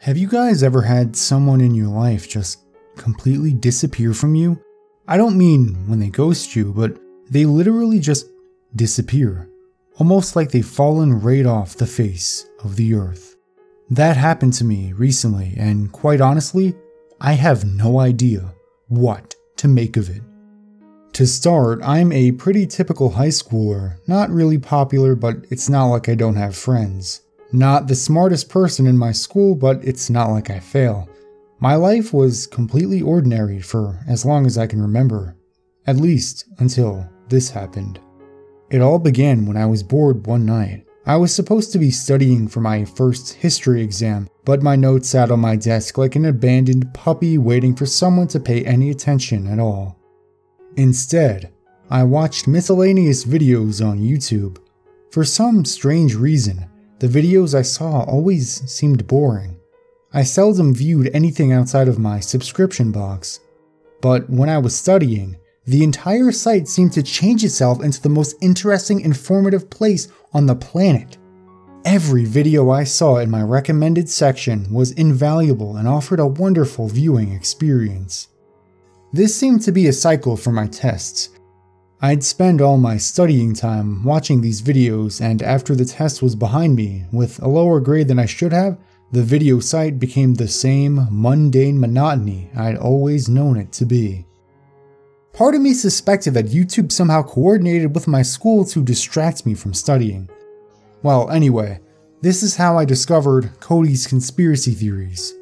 Have you guys ever had someone in your life just completely disappear from you? I don't mean when they ghost you, but they literally just disappear. Almost like they've fallen right off the face of the earth. That happened to me recently, and quite honestly, I have no idea what to make of it. To start, I'm a pretty typical high schooler, not really popular, but it's not like I don't have friends. Not the smartest person in my school, but it's not like I fail. My life was completely ordinary for as long as I can remember. At least until this happened. It all began when I was bored one night. I was supposed to be studying for my first history exam, but my notes sat on my desk like an abandoned puppy waiting for someone to pay any attention at all. Instead, I watched miscellaneous videos on YouTube. For some strange reason, the videos I saw always seemed boring. I seldom viewed anything outside of my subscription box. But when I was studying, the entire site seemed to change itself into the most interesting, informative place on the planet. Every video I saw in my recommended section was invaluable and offered a wonderful viewing experience. This seemed to be a cycle for my tests. I'd spend all my studying time watching these videos, and after the test was behind me, with a lower grade than I should have, the video site became the same mundane monotony I'd always known it to be. Part of me suspected that YouTube somehow coordinated with my school to distract me from studying. Well, anyway, this is how I discovered Cody's conspiracy theories.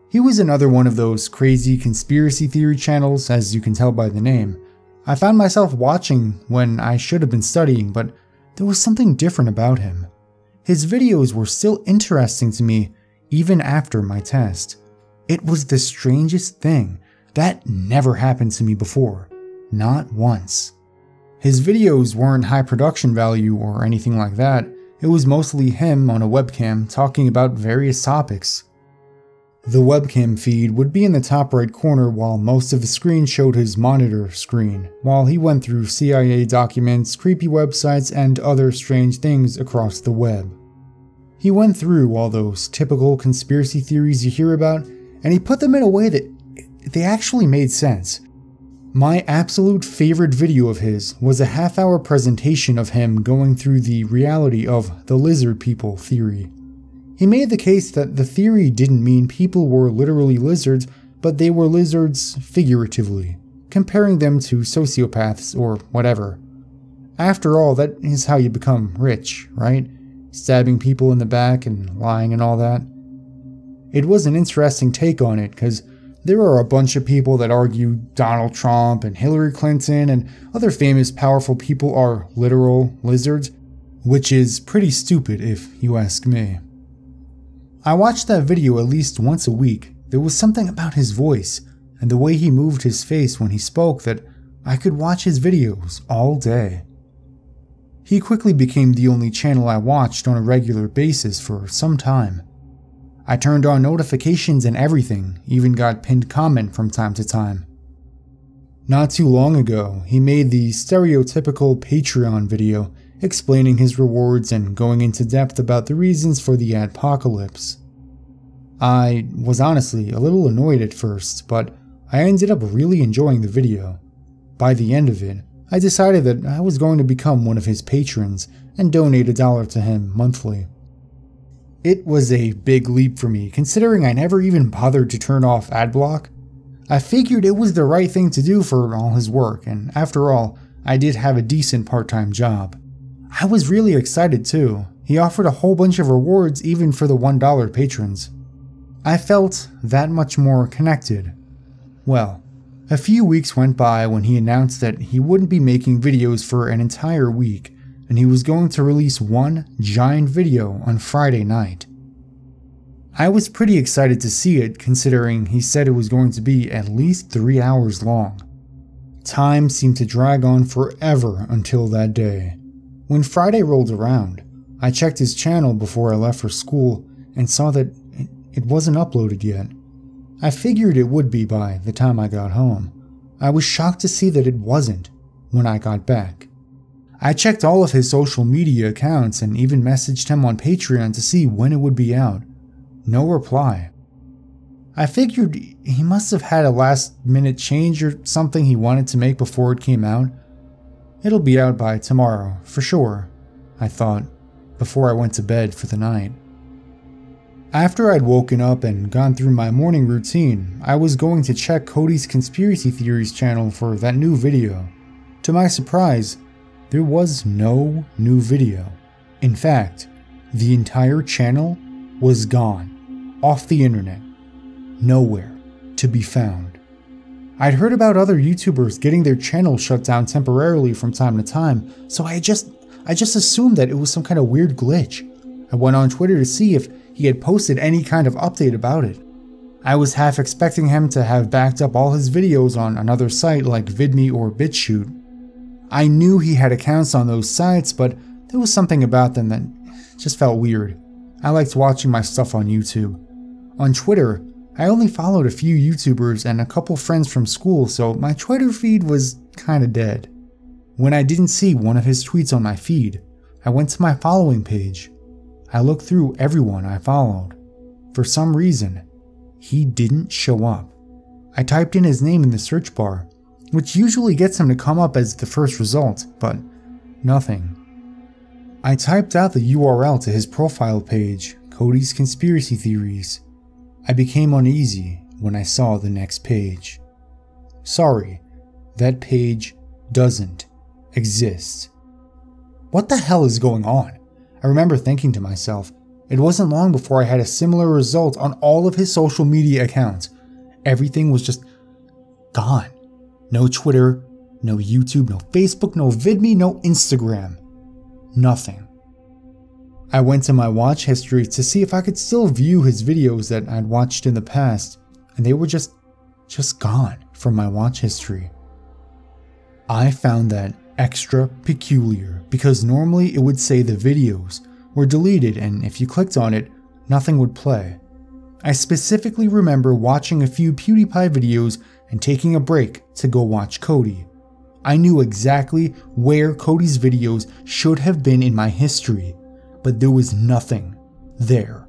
He was another one of those crazy conspiracy theory channels, as you can tell by the name. I found myself watching when I should have been studying, but there was something different about him. His videos were still interesting to me even after my test. It was the strangest thing. That never happened to me before. Not once. His videos weren't high production value or anything like that. It was mostly him on a webcam talking about various topics. The webcam feed would be in the top right corner while most of the screen showed his monitor screen, while he went through CIA documents, creepy websites, and other strange things across the web. He went through all those typical conspiracy theories you hear about, and he put them in a way that they actually made sense. My absolute favorite video of his was a half-hour presentation of him going through the reality of the lizard people theory. He made the case that the theory didn't mean people were literally lizards, but they were lizards figuratively, comparing them to sociopaths or whatever. After all, that is how you become rich, right? Stabbing people in the back and lying and all that. It was an interesting take on it, because there are a bunch of people that argue Donald Trump and Hillary Clinton and other famous powerful people are literal lizards, which is pretty stupid if you ask me. I watched that video at least once a week. There was something about his voice and the way he moved his face when he spoke that I could watch his videos all day. He quickly became the only channel I watched on a regular basis for some time. I turned on notifications and everything, even got pinned comment from time to time. Not too long ago, he made the stereotypical Patreon video explaining his rewards and going into depth about the reasons for the adpocalypse. I was honestly a little annoyed at first, but I ended up really enjoying the video. By the end of it, I decided that I was going to become one of his patrons and donate $1 to him monthly. It was a big leap for me, considering I never even bothered to turn off adblock. I figured it was the right thing to do for all his work, and after all, I did have a decent part-time job. I was really excited too. He offered a whole bunch of rewards even for the $1 patrons. I felt that much more connected. Well, a few weeks went by when he announced that he wouldn't be making videos for an entire week, and he was going to release one giant video on Friday night. I was pretty excited to see it, considering he said it was going to be at least 3 hours long. Time seemed to drag on forever until that day. When Friday rolled around, I checked his channel before I left for school and saw that it wasn't uploaded yet. I figured it would be by the time I got home. I was shocked to see that it wasn't when I got back. I checked all of his social media accounts and even messaged him on Patreon to see when it would be out. No reply. I figured he must have had a last-minute change or something he wanted to make before it came out. It'll be out by tomorrow, for sure, I thought, before I went to bed for the night. After I'd woken up and gone through my morning routine, I was going to check Cody's Conspiracy Theories channel for that new video. To my surprise, there was no new video. In fact, the entire channel was gone, off the internet, nowhere to be found. I'd heard about other YouTubers getting their channels shut down temporarily from time to time, so I just assumed that it was some kind of weird glitch. I went on Twitter to see if he had posted any kind of update about it. I was half expecting him to have backed up all his videos on another site like VidMe or BitChute. I knew he had accounts on those sites, but there was something about them that just felt weird. I liked watching my stuff on YouTube. On Twitter, I only followed a few YouTubers and a couple friends from school, so my Twitter feed was kinda dead. When I didn't see one of his tweets on my feed, I went to my following page. I looked through everyone I followed. For some reason, he didn't show up. I typed in his name in the search bar, which usually gets him to come up as the first result, but nothing. I typed out the URL to his profile page, Cody's Conspiracy Theories. I became uneasy when I saw the next page. Sorry, that page doesn't exist. What the hell is going on? I remember thinking to myself, it wasn't long before I had a similar result on all of his social media accounts. Everything was just gone. No Twitter, no YouTube, no Facebook, no VidMe, no Instagram. Nothing. I went to my watch history to see if I could still view his videos that I'd watched in the past, and they were just gone from my watch history. I found that extra peculiar because normally it would say the videos were deleted and if you clicked on it, nothing would play. I specifically remember watching a few PewDiePie videos and taking a break to go watch Cody. I knew exactly where Cody's videos should have been in my history, but there was nothing there.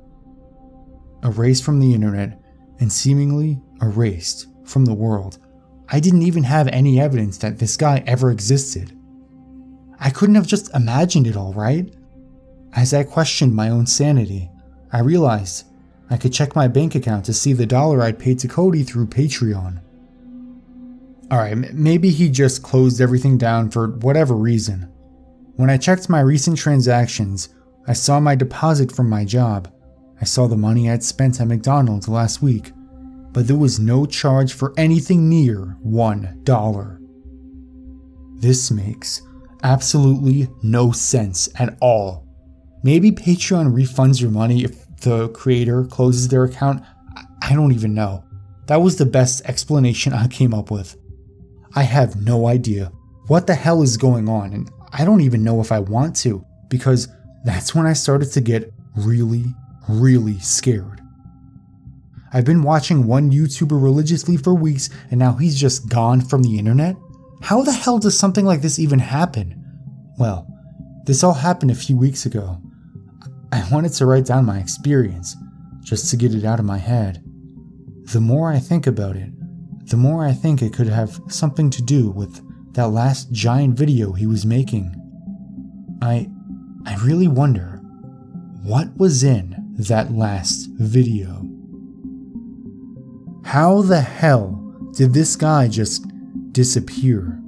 Erased from the internet and seemingly erased from the world. I didn't even have any evidence that this guy ever existed. I couldn't have just imagined it all, right? As I questioned my own sanity, I realized I could check my bank account to see the dollar I'd paid to Cody through Patreon. Alright, maybe he just closed everything down for whatever reason. When I checked my recent transactions, I saw my deposit from my job. I saw the money I'd spent at McDonald's last week, but there was no charge for anything near $1. This makes absolutely no sense at all. Maybe Patreon refunds your money if the creator closes their account. I don't even know. That was the best explanation I came up with. I have no idea what the hell is going on, and I don't even know if I want to, because that's when I started to get really scared. I've been watching one YouTuber religiously for weeks, and now he's just gone from the internet? How the hell does something like this even happen? Well, this all happened a few weeks ago. I wanted to write down my experience, just to get it out of my head. The more I think about it, the more I think it could have something to do with that last giant video he was making. I really wonder, what was in that last video? How the hell did this guy just disappear?